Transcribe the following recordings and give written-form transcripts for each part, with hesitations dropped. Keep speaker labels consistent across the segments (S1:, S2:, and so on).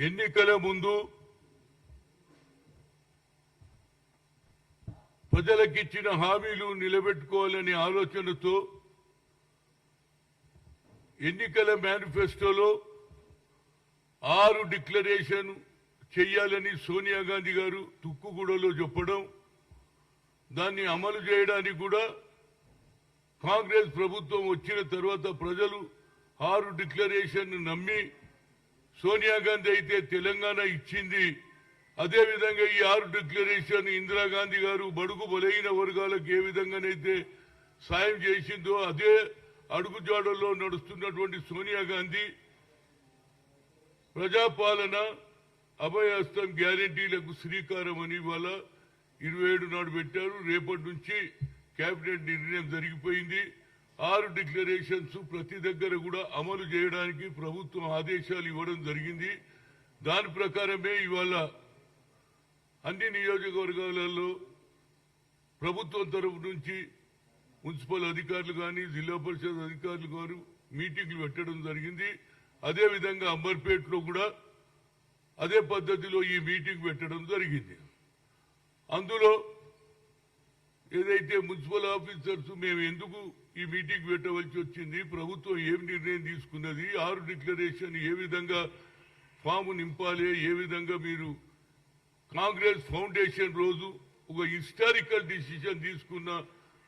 S1: ఎన్నికల ముందు ప్రజలకిచ్చిన హామీలు నిలబెట్టుకోవాలనే ఆలోచనతో ఎన్నికల మేనిఫెస్టోలో 6 డిక్లరేషన్ చేయాలని సోనియా గాంధీ గారు తుక్కుగూడలో చెప్పడం, దాన్ని అమలు చేయడానికి కూడా కాంగ్రెస్ ప్రభుత్వం వచ్చిన తర్వాత ప్రజలు 6 డిక్లరేషన్ నమ్మి సోనియా గాంధీ అయితే తెలంగాణ ఇచ్చింది. అదేవిధంగా ఈ 6 డిక్లరేషన్ ఇందిరాగాంధీ గారు బడుగు బలహీన వర్గాలకు ఏ విధంగానైతే సాయం చేసిందో అదే అడుగుజాడల్లో నడుస్తున్నటువంటి సోనియా గాంధీ ప్రజాపాలన అభయహస్తం గ్యారంటీలకు శ్రీకారం అని ఇవాళ 27 నాడు పెట్టారు. రేపటి నుంచి కేబినెట్ నిర్ణయం జరిగిపోయింది. 6 డిక్లరేషన్స్ ప్రతి దగ్గర కూడా అమలు చేయడానికి ప్రభుత్వం ఆదేశాలు ఇవ్వడం జరిగింది. దాని ప్రకారమే ఇవాళ అన్ని నియోజకవర్గాలలో ప్రభుత్వం తరఫు నుంచి మున్సిపల్ అధికారులు కానీ జిల్లా పరిషత్ అధికారులు గారు మీటింగ్లు పెట్టడం జరిగింది. అదేవిధంగా అంబర్పేటలో కూడా అదే పద్ధతిలో ఈ మీటింగ్ పెట్టడం జరిగింది. అందులో ఏదైతే మున్సిపల్ ఆఫీసర్స్ మేము ఎందుకు ఈ మీటింగ్ పెట్టవలసి వచ్చింది, ప్రభుత్వం ఏం నిర్ణయం తీసుకున్నది, 6 డిక్లరేషన్ ఏ విధంగా ఫామ్ నింపాలి, ఏ విధంగా మీరు కాంగ్రెస్ ఫౌండేషన్ రోజు ఒక హిస్టారికల్ డిసిషన్ తీసుకున్న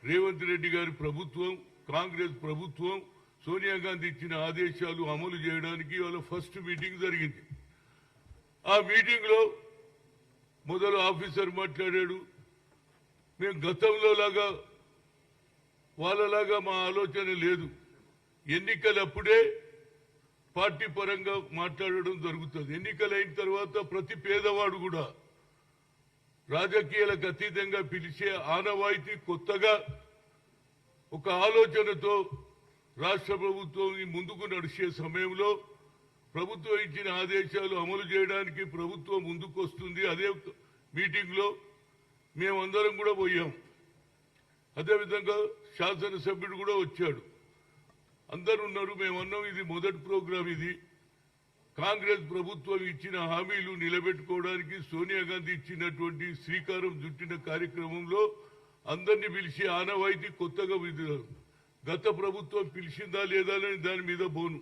S1: రేవంత్ రెడ్డి గారి ప్రభుత్వం, కాంగ్రెస్ ప్రభుత్వం సోనియా గాంధీ ఇచ్చిన ఆదేశాలు అమలు చేయడానికి వాళ్ళ ఫస్ట్ మీటింగ్ జరిగింది. ఆ మీటింగ్ లో మొదలు ఆఫీసర్ మాట్లాడాడు, మేము గతంలో లాగా వాళ్ళలాగా మా ఆలోచన లేదు, ఎన్నికలప్పుడే పార్టీ పరంగా మాట్లాడడం జరుగుతుంది. ఎన్నికలైన తర్వాత ప్రతి పేదవాడు కూడా రాజకీయాలకు అతీతంగా పిలిచే ఆనవాయితీ కొత్తగా ఒక ఆలోచనతో రాష్ట్ర ప్రభుత్వం ముందుకు నడిచే సమయంలో ప్రభుత్వం ఇచ్చిన ఆదేశాలు అమలు చేయడానికి ప్రభుత్వం ముందుకు వస్తుంది. అదే మీటింగ్ లో మేమందరం కూడా పోయాం. అదేవిధంగా శాసనసభ్యుడు కూడా వచ్చాడు, అందరూ ఉన్నారు. మేమన్నాం ఇది మొదటి ప్రోగ్రాం, ఇది కాంగ్రెస్ ప్రభుత్వం ఇచ్చిన హామీలు నిలబెట్టుకోవడానికి సోనియా గాంధీ ఇచ్చినటువంటి శ్రీకారం చుట్టిన కార్యక్రమంలో అందరినీ పిలిచి ఆనవాయితీ కొత్తగా విధానం. గత ప్రభుత్వం పిలిచిందా లేదా అని దాని మీద పోను.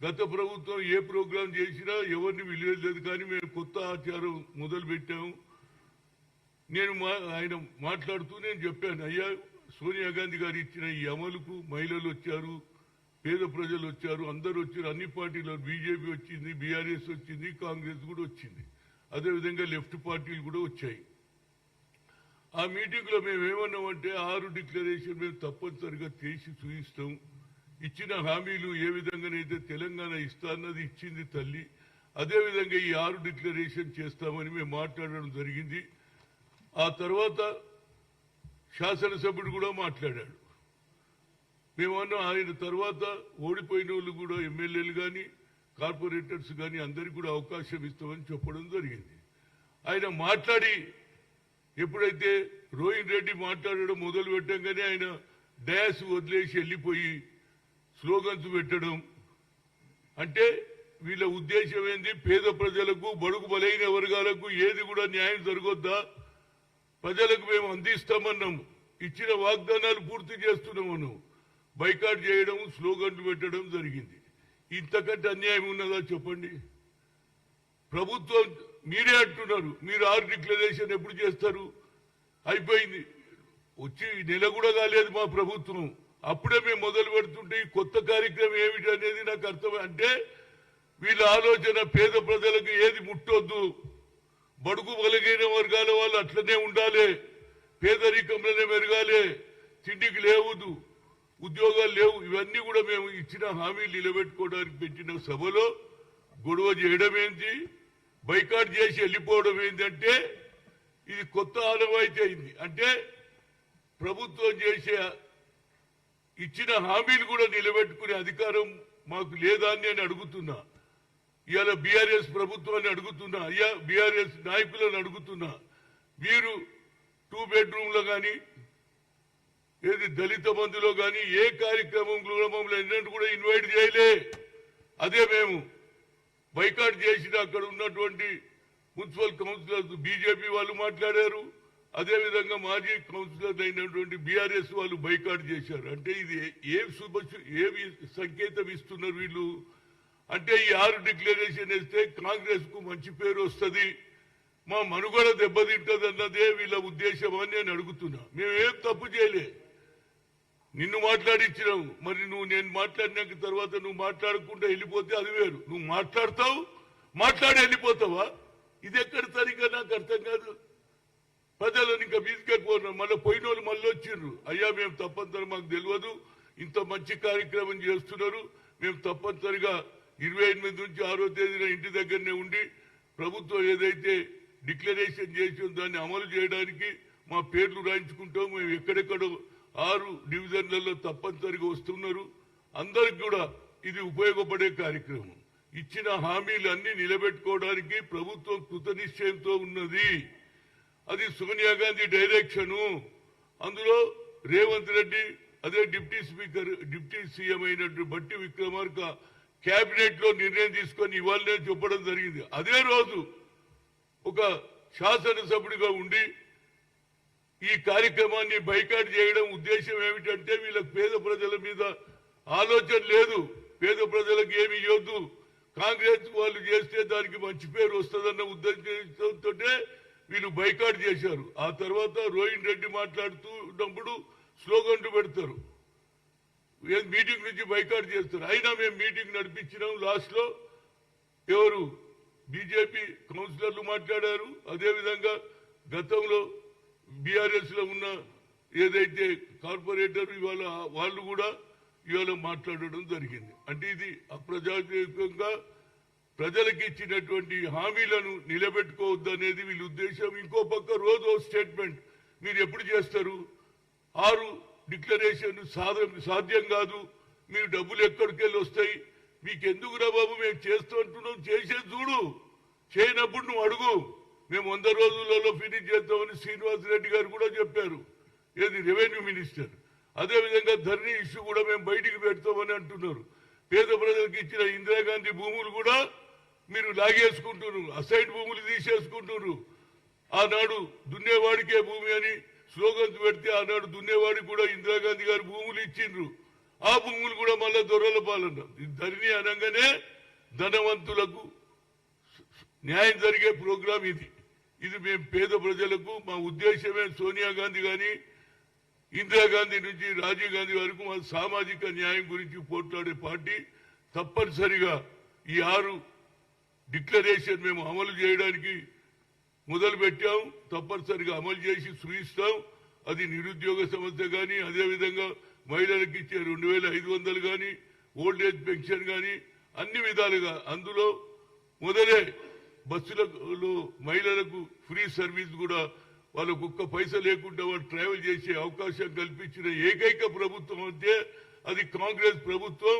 S1: గత ప్రభుత్వం ఏ ప్రోగ్రాం చేసినా ఎవరిని విలువలేదు, కానీ మేము కొత్త ఆచారం మొదలు పెట్టాము. ఆయన మాట్లాడుతూ నేను చెప్పాను, అయ్యా సోనియా గాంధీ గారు ఇచ్చిన ఈ అమలుకు మహిళలు వచ్చారు, పేద ప్రజలు వచ్చారు, అందరూ వచ్చారు, అన్ని పార్టీలు, బీజేపీ వచ్చింది, బీఆర్ఎస్ వచ్చింది, కాంగ్రెస్ కూడా వచ్చింది, అదేవిధంగా లెఫ్ట్ పార్టీలు కూడా వచ్చాయి. ఆ మీటింగ్ లో మేము ఏమన్నామంటే 6 డిక్లరేషన్ మేము తప్పనిసరిగా చేసి చూపిస్తాం, ఇచ్చిన హామీలు ఏ విధంగానైతే తెలంగాణ ఇస్తాన్నది ఇచ్చింది తల్లి, అదేవిధంగా ఈ 6 డిక్లరేషన్ చేస్తామని మేము మాట్లాడడం జరిగింది. ఆ తర్వాత శాసనసభ్యుడు కూడా మాట్లాడాడు. మేమన్నా ఆయన తర్వాత ఓడిపోయిన వాళ్ళు కూడా ఎమ్మెల్యేలు కానీ కార్పొరేటర్స్ కానీ అందరికీ కూడా అవకాశం ఇస్తామని చెప్పడం జరిగింది. ఆయన మాట్లాడి ఎప్పుడైతే రోహిన్ రెడ్డి మాట్లాడడం మొదలు పెట్టంగానే ఆయన డయాస్ వదిలేసి వెళ్ళిపోయి స్లోగన్స్ పెట్టడం, అంటే వీళ్ళ ఉద్దేశం ఏంది, పేద ప్రజలకు బడుగు బలైన వర్గాలకు ఏది కూడా న్యాయం జరగొద్దా, ప్రజలకు మేము అందిస్తామన్నాము, ఇచ్చిన వాగ్దానాలు పూర్తి చేస్తున్నామన్నాము, బైకాట్ చేయడం, స్లోగన్లు పెట్టడం జరిగింది. ఇంతకంటే అన్యాయం ఉన్నదా చెప్పండి? ప్రభుత్వం మీరే అంటున్నారు, మీరు 6 డిక్లరేషన్ ఎప్పుడు చేస్తారు, అయిపోయింది, వచ్చి నెల కూడా కాలేదు మా ప్రభుత్వం, అప్పుడే మేము మొదలు పెడుతుంటే ఈ కొత్త కార్యక్రమం ఏమిటి అనేది నాకు అర్థం. అంటే వీళ్ళ ఆలోచన పేద ప్రజలకు ఏది ముట్టొద్దు, బడుగు బలహీన వర్గాల వాళ్ళు అట్లనే ఉండాలి, పేదరికంలోనే మెరగాలి, తిండికి లేవదు, ఉద్యోగాలు లేవు, ఇవన్నీ కూడా మేము ఇచ్చిన హామీలు నిలబెట్టుకోవడానికి పెట్టిన సభలో గొడవ చేయడం ఏంటి, బైకాట్ చేసి వెళ్ళిపోవడం ఏంటంటే ఇది కొత్త ఆనవాయితీ అయింది. అంటే ప్రభుత్వం చేసే ఇచ్చిన హామీలు కూడా నిలబెట్టుకునే అధికారం మాకు లేదా అని నేను అడుగుతున్నా. ఇవాళ బీఆర్ఎస్ ప్రభుత్వాన్ని అడుగుతున్నా, అయ్యా బీఆర్ఎస్ నాయకులను అడుగుతున్నా, మీరు 2 బెడ్రూమ్లో కానీ ఏది దళిత బంధులో కానీ ఏ కార్యక్రమంలో మమ్మల్ని ఎన్నడూ కూడా ఇన్వైట్ చేయలే. అదే మేము బైకాట్ చేసిన అక్కడ ఉన్నటువంటి మున్సిపల్ కౌన్సిలర్స్ బీజేపీ వాళ్ళు మాట్లాడారు. అదేవిధంగా మాజీ కౌన్సిలర్ అయినటువంటి బీఆర్ఎస్ వాళ్ళు బైకాట్ చేశారు. అంటే ఇది ఏమి సంకేతం ఇస్తున్నారు వీళ్ళు అంటే ఈ 6 డిక్లరేషన్ వేస్తే కాంగ్రెస్ కు మంచి పేరు వస్తుంది, మా మనుగడ దెబ్బతింటది అన్నదే వీళ్ళ ఉద్దేశం అని నేను అడుగుతున్నా. మేమేం తప్పు చేయలే, నిన్ను మాట్లాడించినావు. మరి నేను మాట్లాడినాక తర్వాత నువ్వు మాట్లాడకుండా వెళ్ళిపోతే అది వేరు. నువ్వు మాట్లాడతావు, మాట్లాడి వెళ్ళిపోతావా? ఇది ఎక్కడ సరిగ్గా నాకు అర్థం కాదు. ప్రజలను ఇంకా తీసుకెళ్ళిపోయినారు. మళ్ళీ పోయిన వాళ్ళు మళ్ళీ వచ్చిండ్రు. అయ్యా మేము తప్పనిసరి మాకు తెలియదు, ఇంత మంచి కార్యక్రమం చేస్తున్నారు, మేము తప్పనిసరిగా 28 నుంచి 6వ తేదీన ఇంటి దగ్గరనే ఉండి ప్రభుత్వం ఏదైతే డిక్లరేషన్ చేసి దాన్ని అమలు చేయడానికి మా పేర్లు రాయించుకుంటాం. మేము ఎక్కడెక్కడో 6 డివిజన్లలో తప్పనిసరిగా వస్తున్నారు. అందరికి కూడా ఇది ఉపయోగపడే కార్యక్రమం. ఇచ్చిన హామీలన్నీ నిలబెట్టుకోవడానికి ప్రభుత్వం కృతనిశ్చయంతో ఉన్నది. అది సోనియా గాంధీ డైరెక్షను. అందులో రేవంత్ రెడ్డి అదే డిప్యూటీ సీఎం అయినట్టు బట్టి విక్రమార్క కేబినెట్ లో నిర్ణయం తీసుకొని ఇవాళనే చెప్పడం జరిగింది. అదే రోజు ఒక శాసనసభ్యుడిగా ఉండి ఈ కార్యక్రమాన్ని బైకాట్ చేయడం ఉద్దేశం ఏమిటంటే వీళ్ళకి పేద ప్రజల మీద ఆలోచన లేదు, పేద ప్రజలకు ఏమి ఇవ్వద్దు, కాంగ్రెస్ వాళ్ళు చేస్తే దానికి మంచి పేరు వస్తుందన్న ఉద్దేశంతో వీళ్ళు బైకాట్ చేశారు. ఆ తర్వాత రోహిన్ రెడ్డి మాట్లాడుతున్నప్పుడు స్లోగన్లు పెడతారు, మీటింగ్ నుంచి బైకాట్ చేస్తారు. అయినా మేము మీటింగ్ నడిపించినాం. లాస్ట్ లో ఎవరు బీజేపీ కౌన్సిలర్లు మాట్లాడారు. అదేవిధంగా గతంలో బీఆర్ఎస్ లో ఉన్న ఏదైతే కార్పొరేటర్ ఇవాళ వాళ్ళు కూడా ఇవాళ మాట్లాడడం జరిగింది. అంటే ఇది అప్రజాస్వామికంగా ప్రజలకు ఇచ్చినటువంటి హామీలను నిలబెట్టుకోవద్దనేది వీళ్ళ ఉద్దేశం. ఇంకో పక్క రోజు స్టేట్మెంట్ మీరు ఎప్పుడు చేస్తారు? 6 డిక్లరేషన్ సాధ్యం కాదు, మీరు డబ్బులు ఎక్కడికెళ్ళి వస్తాయి, మీకు ఎందుకురా బాబు మేము చేస్తూ అంటున్నాం, చేసేది చూడు, చేయనప్పుడు నువ్వు అడుగు, మేము 100 రోజులలో ఫినిష్ చేస్తామని శ్రీనివాస్ రెడ్డి గారు కూడా చెప్పారు, ఏది రెవెన్యూ మినిస్టర్. అదేవిధంగా ధరణి ఇష్యూ కూడా మేము బయటికి పెడతామని అంటున్నారు. పేద ప్రజలకు ఇచ్చిన ఇందిరాగాంధీ భూములు కూడా మీరు లాగేసుకుంటున్నారు, అసైడ్ భూములు తీసేసుకుంటున్నారు. ఆనాడు దున్నేవాడికే భూమి అని స్లోగన్స్ పెడితే ఆనాడు దున్నేవాడికి కూడా ఇందిరాగాంధీ గారు భూములు ఇచ్చిండ్రు. ఆ భూములు కూడా మళ్ళా దొరల పాలన్నారు. ధరణి అనగానే ధనవంతులకు న్యాయం జరిగే ప్రోగ్రాం ఇది. ఇది మేము పేద ప్రజలకు మా ఉద్దేశమే. సోనియా గాంధీ కానీ ఇందిరాగాంధీ నుంచి రాజీవ్ గాంధీ వరకు మా సామాజిక న్యాయం గురించి పోట్లాడే పార్టీ. తప్పనిసరిగా ఈ 6 డిక్లరేషన్ మేము అమలు చేయడానికి మొదలు పెట్టాం. తప్పనిసరిగా అమలు చేసి చూపిస్తాం. అది నిరుద్యోగ సమస్య కానీ, అదేవిధంగా మహిళలకు ఇచ్చే 2500 కానీ, ఓల్డ్ ఏజ్ పెన్షన్ కానీ అన్ని విధాలుగా. అందులో మొదలే బస్సులలో మహిళలకు ఫ్రీ సర్వీస్ కూడా వాళ్ళకు ఒక్క పైసా లేకుండా వాళ్ళు ట్రావెల్ చేసే అవకాశం కల్పించిన ఏకైక ప్రభుత్వం అంటే అది కాంగ్రెస్ ప్రభుత్వం.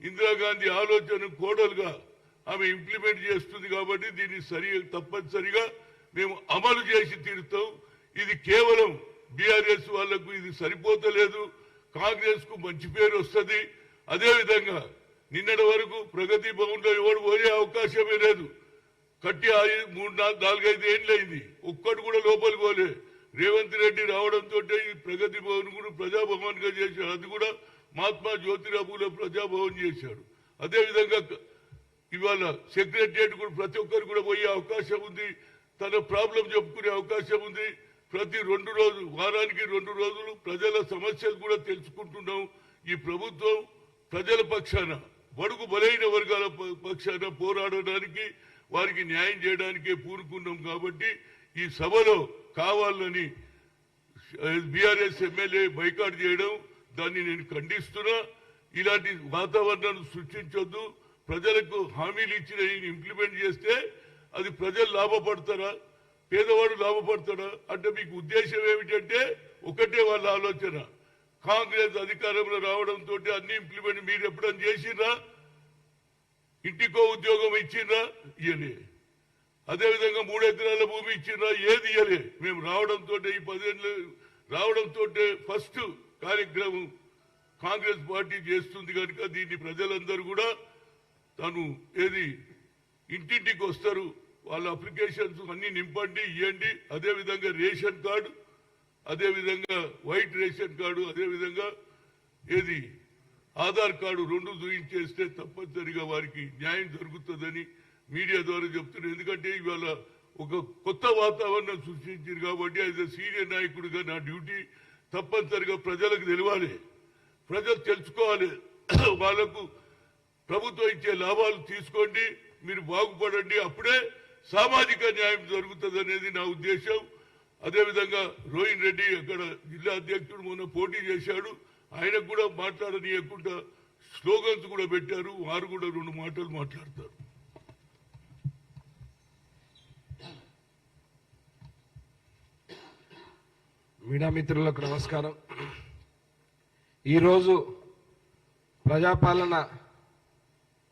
S1: ఇందిరాగాంధీ ఆలోచన కోడలుగా ఆమె ఇంప్లిమెంట్ చేస్తుంది కాబట్టి దీన్ని తప్పనిసరిగా మేము అమలు చేసి తీరుతాం. ఇది కేవలం బీఆర్ఎస్ వాళ్లకు ఇది సరిపోతలేదు, కాంగ్రెస్ కు మంచి పేరు వస్తుంది. అదేవిధంగా నిన్నటి వరకు ప్రగతి భవన్ లో ఎవరు పోయే అవకాశమే లేదు. కట్టి 3-4-5 ఏళ్ళైంది, ఒక్కటి కూడా లోపలికి పోలే. రేవంత్ రెడ్డి రావడంతో ఈ ప్రగతి భవన్ కూడా ప్రజాభవన్ గా చేశాడు. అది కూడా మహాత్మా జ్యోతిరావుల ప్రజాభవన్ చేశాడు. అదేవిధంగా ఇవాళ సెక్రటరియట్ కూడా ప్రతి ఒక్కరు కూడా పోయే అవకాశం ఉంది, తన ప్రాబ్లం చెప్పుకునే అవకాశం ఉంది. ప్రతి 2 రోజులు, వారానికి 2 రోజులు ప్రజల సమస్యలు కూడా తెలుసుకుంటున్నాం. ఈ ప్రభుత్వం ప్రజల పక్షాన, బడుగు బలైన వర్గాల పక్షాన పోరాడడానికి, వారికి న్యాయం చేయడానికే పూనుకున్నాం. కాబట్టి ఈ సభలో కావాలని బీఆర్ఎస్ ఎమ్మెల్యే బైకాట్ చేయడం దాన్ని నేను ఖండిస్తున్నా. ఇలాంటి వాతావరణాన్ని సృష్టించొద్దు. ప్రజలకు హామీలు ఇచ్చిన ఇంప్లిమెంట్ చేస్తే అది ప్రజలు లాభపడతారా, పేదవాడు లాభపడతాడా? అంటే మీకు ఉద్దేశం ఏమిటంటే ఒకటే వాళ్ళ ఆలోచన, కాంగ్రెస్ అధికారంలో రావడంతో అన్ని ఇంప్లిమెంట్. మీరు ఎప్పుడైనా చేసినా? ఇంటికో ఉద్యోగం ఇచ్చిండ్రా? ఇయ్యలే. అదేవిధంగా 3 ఎకరాల భూమి ఇచ్చిండ్రా? ఏది ఇయ్యలే. మేము రావడంతో ఈ 10 ఏళ్ళు రావడంతో ఫస్ట్ కార్యక్రమం కాంగ్రెస్ పార్టీ చేస్తుంది కనుక దీన్ని ప్రజలందరూ కూడా తను ఏది ఇంటింటికి వస్తారు, వాళ్ళ అప్లికేషన్స్ అన్ని నింపండి, ఇవ్వండి. అదేవిధంగా రేషన్ కార్డు, అదేవిధంగా వైట్ రేషన్ కార్డు, అదేవిధంగా ఏది ఆధార్ కార్డు 2 చూయించేస్తే తప్పనిసరిగా వారికి న్యాయం జరుగుతుందని మీడియా ద్వారా చెప్తున్నారు. ఎందుకంటే ఇవాళ ఒక కొత్త వాతావరణం సృష్టించారు కాబట్టి యాజ్ ఎ సీనియర్ నాయకుడిగా నా డ్యూటీ తప్పనిసరిగా ప్రజలకు తెలియాలి, ప్రజలు తెలుసుకోవాలి. వాళ్లకు ప్రభుత్వం ఇచ్చే లాభాలు తీసుకోండి, మీరు బాగుపడండి, అప్పుడే సామాజిక న్యాయం జరుగుతుంది అనేది నా ఉద్దేశం. అదేవిధంగా రోహిన్ రెడ్డి అక్కడ జిల్లా అధ్యక్షుడు మొన్న పోటీ చేశాడు, ఆయనకు కూడా మాట్లాడనీయకుండా స్లోగన్స్ కూడా పెట్టారు. వారు కూడా 2 మాటలు మాట్లాడతారు.
S2: మీడియా మిత్రులకు నమస్కారం. ఈరోజు ప్రజాపాలన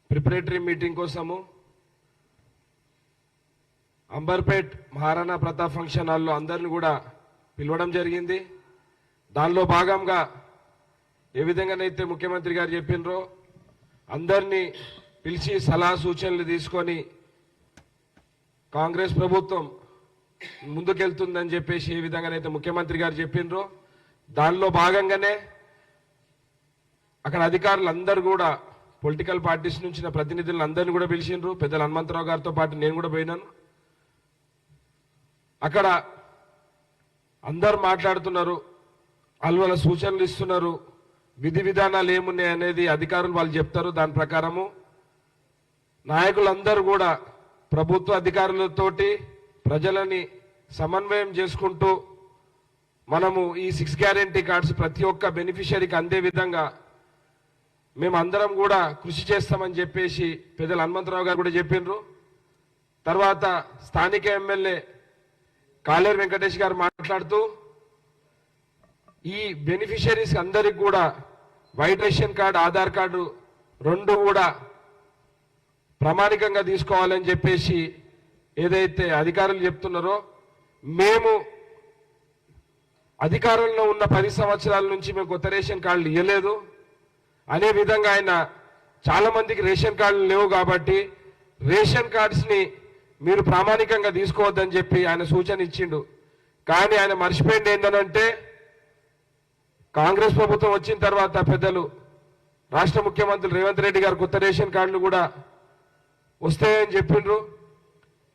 S2: ప్రిపరేటరీ మీటింగ్ కోసము అంబర్పేట్ మహారాణా ప్రతాప్ ఫంక్షన్ హాల్లో అందరిని కూడా పిలవడం జరిగింది. దానిలో భాగంగా ఏ విధంగానైతే ముఖ్యమంత్రి గారు చెప్పినరో అందరినీ పిలిచి సలహా సూచనలు తీసుకొని కాంగ్రెస్ ప్రభుత్వం ముందుకెళ్తుందని చెప్పేసి ఏ విధంగానైతే ముఖ్యమంత్రి గారు చెప్పినరో దానిలో భాగంగానే అక్కడ అధికారులందరూ కూడా పొలిటికల్ పార్టీస్ నుంచి ప్రతినిధులను అందరినీ కూడా పిలిచిండ్రు. పెద్దలు హనుమంతరావు గారితో పాటు నేను కూడా పోయినాను. అక్కడ అందరు మాట్లాడుతున్నారు, వాళ్ళ సూచనలు ఇస్తున్నారు, విధి విధానాలు ఏమున్నాయి అనేది అధికారులు వాళ్ళు చెప్తారు. దాని ప్రకారము నాయకులందరూ కూడా ప్రభుత్వ అధికారులతోటి ప్రజలని సమన్వయం చేసుకుంటూ మనము ఈ 6 గ్యారెంటీ కార్డ్స్ ప్రతి ఒక్క బెనిఫిషరీకి అందే విధంగా మేమందరం కూడా కృషి చేస్తామని చెప్పేసి పెద్దలు హనుమంతరావు గారు కూడా చెప్పినారు. తర్వాత స్థానిక ఎమ్మెల్యే కాలేరు వెంకటేష్ గారు మాట్లాడుతూ ఈ బెనిఫిషరీస్ అందరికి కూడా white ration card, Aadhaar card 2 కూడా ప్రామాణికంగా తీసుకోవాలని చెప్పేసి ఏదైతే అధికారులు చెప్తున్నారో, మేము అధికారంలో ఉన్న 10 సంవత్సరాల నుంచి మేము కొత్త రేషన్ కార్డులు ఇవ్వలేదు అనే విధంగా ఆయన చాలా మందికి రేషన్ కార్డులు లేవు కాబట్టి రేషన్ కార్డ్స్ని మీరు ప్రామాణికంగా తీసుకోవద్దని చెప్పి ఆయన సూచన ఇచ్చిండు. కానీ ఆయన మర్చిపోయింది ఏంటనంటే కాంగ్రెస్ ప్రభుత్వం వచ్చిన తర్వాత పెద్దలు రాష్ట్ర ముఖ్యమంత్రి రేవంత్ రెడ్డి గారు కొత్త రేషన్ కార్డులు కూడా వస్తాయని చెప్పిండ్రు,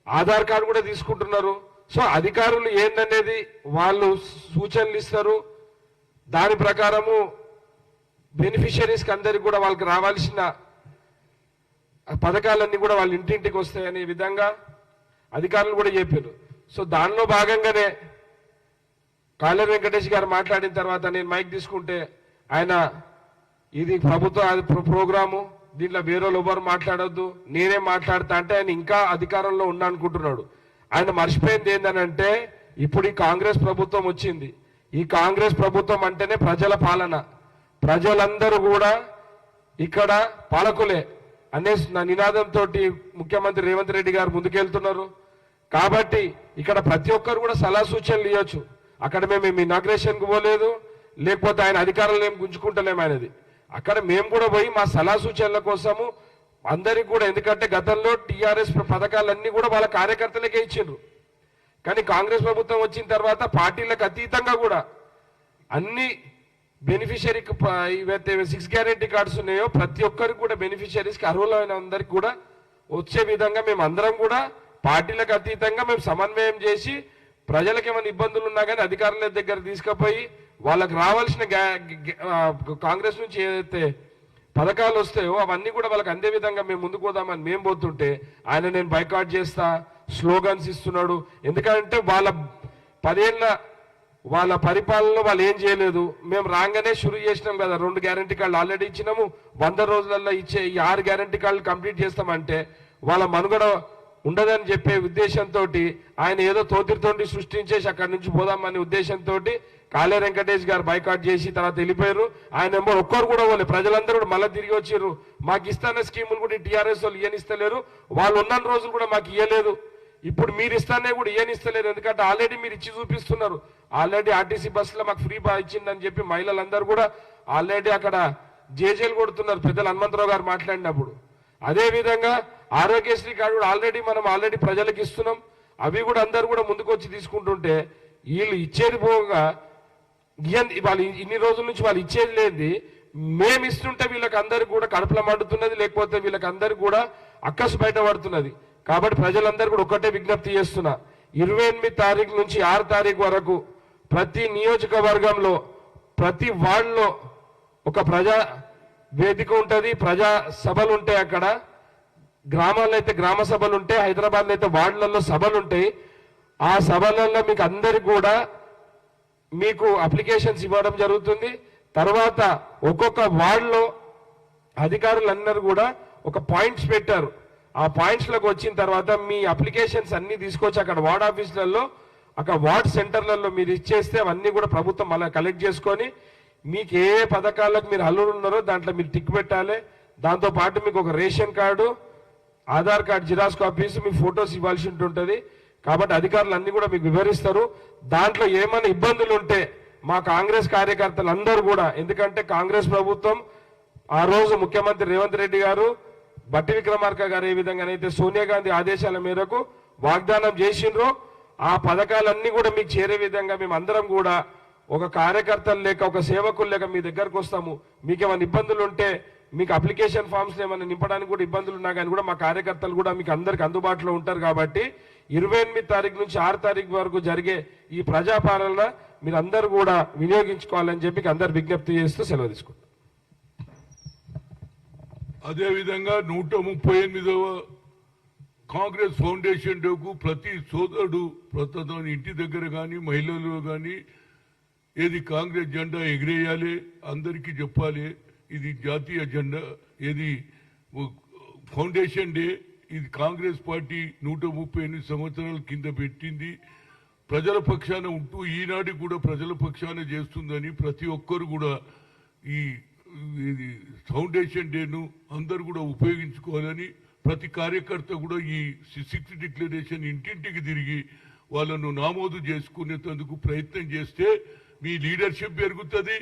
S2: ఆధార్ కార్డు కూడా తీసుకుంటున్నారు. సో అధికారులు ఏందనేది వాళ్ళు సూచనలు ఇస్తారు. దాని ప్రకారము బెనిఫిషరీస్కి అందరికి కూడా వాళ్ళకి రావాల్సిన పథకాలన్నీ కూడా వాళ్ళ ఇంటింటికి వస్తాయనే విధంగా అధికారులు కూడా చెప్పారు. సో దానిలో భాగంగానే కాలేరు వెంకటేష్ గారు మాట్లాడిన తర్వాత నేను మైక్ తీసుకుంటే ఆయన ఇది ప్రభుత్వ ప్రోగ్రాము, దీంట్లో వేరే ఎవరు మాట్లాడొద్దు, నేనే మాట్లాడతా అంటే ఆయన ఇంకా అధికారంలో ఉన్నా అనుకుంటున్నాడు. ఆయన మర్చిపోయింది ఏంటనంటే ఇప్పుడు ఈ కాంగ్రెస్ ప్రభుత్వం వచ్చింది. ఈ కాంగ్రెస్ ప్రభుత్వం అంటేనే ప్రజల పాలన, ప్రజలందరూ కూడా ఇక్కడ పాలకులే అనే నినాదంతో ముఖ్యమంత్రి రేవంత్ రెడ్డి గారు ముందుకెళ్తున్నారు. కాబట్టి ఇక్కడ ప్రతి ఒక్కరు కూడా సలహా సూచనలు ఇవ్వచ్చు. అక్కడ మేము ఇనాగ్రేషన్కి పోలేదు, లేకపోతే ఆయన అధికారులు ఏం గుంజుకుంటలేము ఆయనది. అక్కడ మేము కూడా పోయి మా సలహా సూచనల కోసము అందరికి కూడా, ఎందుకంటే గతంలో టీఆర్ఎస్ పథకాలన్నీ కూడా వాళ్ళ కార్యకర్తలకే ఇచ్చిండ్రు. కానీ కాంగ్రెస్ ప్రభుత్వం వచ్చిన తర్వాత పార్టీలకు అతీతంగా కూడా అన్ని బెనిఫిషరీకి ఇవైతే 6 గ్యారెంటీ కార్డ్స్ ఉన్నాయో ప్రతి ఒక్కరికి కూడా బెనిఫిషరీస్కి అర్హులైన అందరికి కూడా వచ్చే విధంగా మేము అందరం కూడా పార్టీలకు అతీతంగా మేము సమన్వయం చేసి ప్రజలకు ఏమైనా ఇబ్బందులు ఉన్నా కానీ అధికారుల దగ్గర తీసుకుపోయి వాళ్ళకి రావాల్సిన కాంగ్రెస్ నుంచి ఏదైతే పథకాలు వస్తాయో అవన్నీ కూడా వాళ్ళకి అందే విధంగా మేము ముందుకు పోదామని మేము పోతుంటే ఆయన నేను బైకాట్ చేస్తా స్లోగన్స్ ఇస్తున్నాడు. ఎందుకంటే వాళ్ళ 10 ఏళ్ళ వాళ్ళ పరిపాలనలో వాళ్ళు ఏం చేయలేదు. మేము రాగానే షురూ చేసినాం కదా, 2 గ్యారెంటీ కార్డులు ఆల్రెడీ ఇచ్చినాము, 100 రోజులలో ఇచ్చే ఈ 6 గ్యారెంటీ కార్డులు కంప్లీట్ చేస్తామంటే వాళ్ళ మనుగడ ఉండదని చెప్పే ఉద్దేశంతో ఆయన ఏదో తోటితోటి సృష్టించేసి అక్కడి నుంచి పోదామనే ఉద్దేశంతో కాలేరు వెంకటేష్ గారు బైకాట్ చేసి తర్వాత వెళ్ళిపోయారు. ఆయన నెంబర్ ఒక్కరు కూడా పోలే, ప్రజలందరూ కూడా మళ్ళీ తిరిగి వచ్చారు. మాకు ఇస్తాన స్కీములు కూడా టీఆర్ఎస్ వాళ్ళు ఇయ్యనిస్తలేరు, వాళ్ళు ఉన్న రోజులు కూడా మాకు ఇయ్యలేదు, ఇప్పుడు మీరు ఇస్తానే కూడా ఇయ్యనిస్తలేరు. ఎందుకంటే ఆల్రెడీ మీరు ఇచ్చి చూపిస్తున్నారు. ఆల్రెడీ ఆర్టీసీ బస్సులో మాకు ఫ్రీ ఇచ్చిందని చెప్పి మహిళలందరూ కూడా ఆల్రెడీ అక్కడ జేజేలు కొడుతున్నారు పెద్దలు హనుమంతరావు గారు మాట్లాడినప్పుడు. అదేవిధంగా ఆరోగ్యశ్రీ కార్డు కూడా ఆల్రెడీ ప్రజలకు ఇస్తున్నాం. అవి కూడా అందరు కూడా ముందుకు వచ్చి తీసుకుంటుంటే వీళ్ళు ఇచ్చేది పోగా వాళ్ళు ఇన్ని రోజుల నుంచి వాళ్ళు ఇచ్చేది లేనిది మేము ఇస్తుంటే వీళ్ళకి అందరికి కూడా కడుపుల మండుతున్నది, లేకపోతే వీళ్ళకి అందరికి కూడా అక్కసు బయటపడుతున్నది. కాబట్టి ప్రజలందరూ కూడా ఒకటే విజ్ఞప్తి చేస్తున్నా, 28 తారీఖు నుంచి 6 తారీఖు వరకు ప్రతి నియోజకవర్గంలో ప్రతి వార్డులో ఒక ప్రజా వేదిక ఉంటుంది, ప్రజా సభలు ఉంటాయి. అక్కడ గ్రామాల్లో అయితే గ్రామ సభలు ఉంటాయి, హైదరాబాద్లో అయితే వార్డులలో సభలు ఉంటాయి. ఆ సభలలో మీకు అందరికి కూడా మీకు అప్లికేషన్స్ ఇవ్వడం జరుగుతుంది. తర్వాత ఒక్కొక్క వార్డులో అధికారులందరూ కూడా ఒక పాయింట్స్ పెట్టారు. ఆ పాయింట్స్లోకి వచ్చిన తర్వాత మీ అప్లికేషన్స్ అన్ని తీసుకొచ్చి అక్కడ వార్డ్ ఆఫీసులలో అక్కడ వార్డ్ సెంటర్లలో మీరు ఇచ్చేస్తే అవన్నీ కూడా ప్రభుత్వం అలా కలెక్ట్ చేసుకొని మీకు ఏ పథకాలకు మీరు అల్లుడు ఉన్నారో దాంట్లో మీరు టిక్ పెట్టాలి. దాంతోపాటు మీకు ఒక ration card, Aadhaar card xerox copies, మీ ఫొటోస్ ఇవ్వాల్సి ఉంటుంది. కాబట్టి అధికారులు అన్ని కూడా మీకు వివరిస్తారు. దాంట్లో ఏమైనా ఇబ్బందులు ఉంటే మా కాంగ్రెస్ కార్యకర్తలు అందరూ కూడా, ఎందుకంటే కాంగ్రెస్ ప్రభుత్వం ఆ రోజు ముఖ్యమంత్రి రేవంత్ రెడ్డి గారు, బట్టి విక్రమార్క గారు ఏ విధంగానైతే సోనియా గాంధీ ఆదేశాల మేరకు వాగ్దానం చేసిండ్రో ఆ పథకాలన్నీ కూడా మీకు చేరే విధంగా మేము అందరం కూడా ఒక కార్యకర్తలు లేక ఒక సేవకులు లేక మీ దగ్గరకు వస్తాము. మీకు ఏమైనా ఇబ్బందులు ఉంటే మీకు అప్లికేషన్ ఫామ్స్ ఏమైనా నింపడానికి కూడా ఇబ్బందులు ఉన్నా కానీ కూడా మా కార్యకర్తలు కూడా మీకు అందరికి అందుబాటులో ఉంటారు. కాబట్టి 28 తారీఖు నుంచి 6 తారీఖు వరకు జరిగే ఈ ప్రజాపాలన మీరు అందరూ కూడా వినియోగించుకోవాలని చెప్పి అందరు విజ్ఞప్తి చేస్తూ సెలవు తీసుకుంటాం.
S1: అదేవిధంగా 138వ కాంగ్రెస్ ఫౌండేషన్ డేకు ప్రతి సోదరుడు ప్రతి ఇంటి దగ్గర కానీ మహిళలు కానీ ఏది కాంగ్రెస్ జెండా ఎగిరేయాలి, అందరికీ చెప్పాలి. ఇది జాతీయ జెండా, ఏది ఫౌండేషన్ డే. ఇది కాంగ్రెస్ పార్టీ 138 సంవత్సరాల కింద పెట్టింది. ప్రజల పక్షాన ఉంటూ ఈనాటికి కూడా ప్రజల పక్షాన చేస్తుందని ప్రతి ఒక్కరు కూడా ఈ ఫౌండేషన్ డేను అందరు కూడా ఉపయోగించుకోవాలని ప్రతి కార్యకర్త కూడా ఈ 6th డిక్లరేషన్ ఇంటింటికి తిరిగి వాళ్ళను నామోదు చేసుకునేందుకు ప్రయత్నం చేస్తే మీ లీడర్షిప్ పెరుగుతుంది,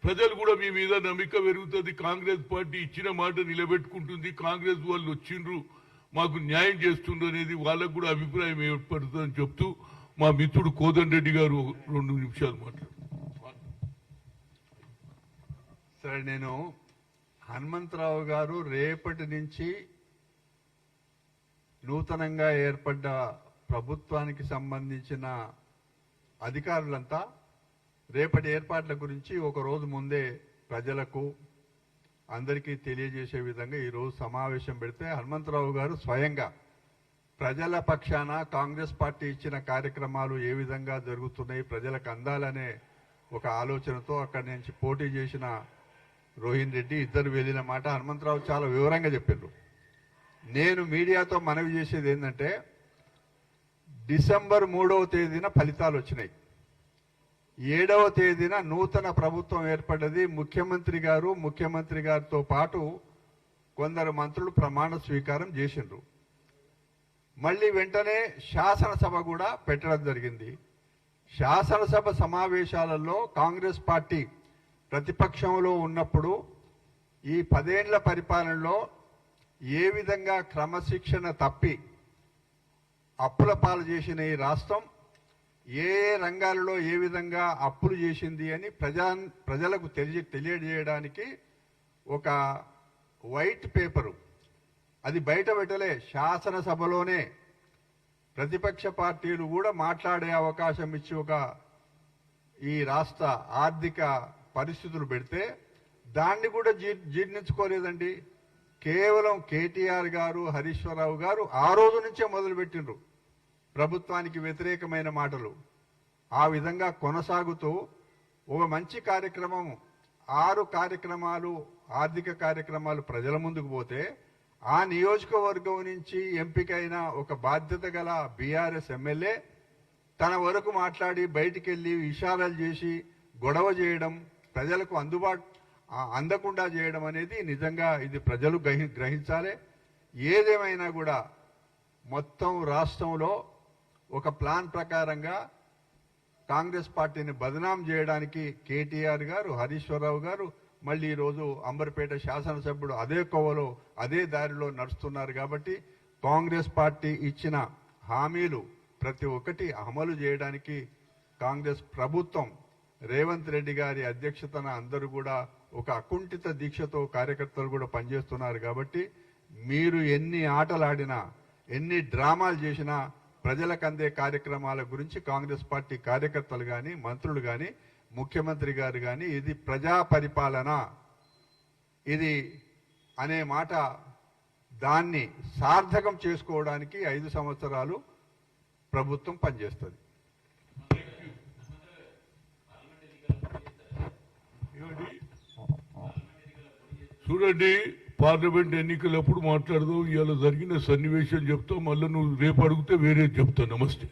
S1: ప్రజలు కూడా మీ మీద నమ్మిక పెరుగుతుంది. కాంగ్రెస్ పార్టీ ఇచ్చిన మాట నిలబెట్టుకుంటుంది, కాంగ్రెస్ వాళ్ళు వచ్చిండ్రు మాకు న్యాయం చేస్తుండ్రు అనేది వాళ్ళకు కూడా అభిప్రాయం ఏర్పడుతుందని చెప్తూ మా మిత్రుడు కోదండరెడ్డి గారు 2 నిమిషాలు మాట్లాడు.
S3: సరే, నేను హనుమంతరావు గారు రేపటి నుంచి నూతనంగా ఏర్పడ్డ ప్రభుత్వానికి సంబంధించిన అధికారులంతా రేపటి ఏర్పాట్ల గురించి ఒక రోజు ముందే ప్రజలకు అందరికీ తెలియజేసే విధంగా ఈరోజు సమావేశం పెడితే హనుమంతరావు గారు స్వయంగా ప్రజల పక్షాన కాంగ్రెస్ పార్టీ ఇచ్చిన కార్యక్రమాలు ఏ విధంగా జరుగుతున్నాయి, ప్రజలకు అందాలనే ఒక ఆలోచనతో అక్కడి నుంచి పోటీ చేసిన రోహిన్ రెడ్డి ఇద్దరు వెళ్ళిన మాట హనుమంతరావు చాలా వివరంగా చెప్పారు. నేను మీడియాతో మనవి చేసేది ఏంటంటే, డిసెంబర్ 3వ తేదీన ఫలితాలు వచ్చినాయి. 7వ తేదీన నూతన ప్రభుత్వం ఏర్పడ్డది. ముఖ్యమంత్రి గారితో పాటు కొందరు మంత్రులు ప్రమాణ స్వీకారం చేసిండ్రు. మళ్ళీ వెంటనే శాసనసభ కూడా పెట్టడం జరిగింది. శాసనసభ సమావేశాలలో కాంగ్రెస్ పార్టీ ప్రతిపక్షంలో ఉన్నప్పుడు ఈ 10 ఏళ్ల పరిపాలనలో ఏ విధంగా క్రమశిక్షణ తప్పి అప్పుల పాలు చేసిన ఈ రాష్ట్రం ఏ రంగాలలో ఏ విధంగా అప్పులు చేసింది అని ప్రజలకు తెలియజేయడానికి ఒక వైట్ పేపరు అది బయట పెట్టలే, శాసనసభలోనే ప్రతిపక్ష పార్టీలు కూడా మాట్లాడే అవకాశం ఇచ్చి ఒక ఈ రాష్ట్ర ఆర్థిక పరిస్థితులు పెడితే దాన్ని కూడా జీర్ణించుకోలేదండి. కేవలం కేటీఆర్ గారు, హరీశ్వరరావు గారు ఆ రోజు నుంచే మొదలుపెట్టిండ్రు ప్రభుత్వానికి వ్యతిరేకమైన మాటలు. ఆ విధంగా కొనసాగుతూ ఒక మంచి కార్యక్రమం 6 కార్యక్రమాలు ఆర్థిక కార్యక్రమాలు ప్రజల ముందుకు పోతే ఆ నియోజకవర్గం నుంచి ఎంపికైన ఒక బాధ్యత గల బీఆర్ఎస్ ఎమ్మెల్యే తన వరకు మాట్లాడి బయటికి వెళ్ళి ఇషారాలు చేసి గొడవ చేయడం, ప్రజలకు అందకుండా చేయడం అనేది నిజంగా ఇది ప్రజలు గ్రహించాలి. ఏదేమైనా కూడా మొత్తం రాష్ట్రంలో ఒక ప్లాన్ ప్రకారంగా కాంగ్రెస్ పార్టీని బదనాం చేయడానికి కేటీఆర్ గారు, హరీశ్వరరావు గారు మళ్ళీ ఈరోజు అంబర్పేట శాసనసభ్యుడు అదే కోవలో అదే దారిలో నడుస్తున్నారు. కాబట్టి కాంగ్రెస్ పార్టీ ఇచ్చిన హామీలు ప్రతి ఒక్కటి అమలు చేయడానికి కాంగ్రెస్ ప్రభుత్వం రేవంత్ రెడ్డి గారి అధ్యక్షతన అందరూ కూడా ఒక అకుంఠిత దీక్షతో కార్యకర్తలు కూడా పనిచేస్తున్నారు. కాబట్టి మీరు ఎన్ని ఆటలు ఆడినా ఎన్ని డ్రామాలు చేసినా ప్రజలకు అందే కార్యక్రమాల గురించి కాంగ్రెస్ పార్టీ కార్యకర్తలు కానీ మంత్రులు కానీ ముఖ్యమంత్రి గారు కానీ ఇది ప్రజా పరిపాలన ఇది అనే మాట దాన్ని సార్థకం చేసుకోవడానికి 5 సంవత్సరాలు ప్రభుత్వం పనిచేస్తుంది.
S1: చూడండి, పార్లమెంట్ ఎన్నికలప్పుడు మాట్లాడదాం. ఇవాళ జరిగిన సన్నివేశం చెప్తాం. మళ్ళీ నువ్వు రేపు అడిగితే వేరే చెప్తావు. నమస్తే.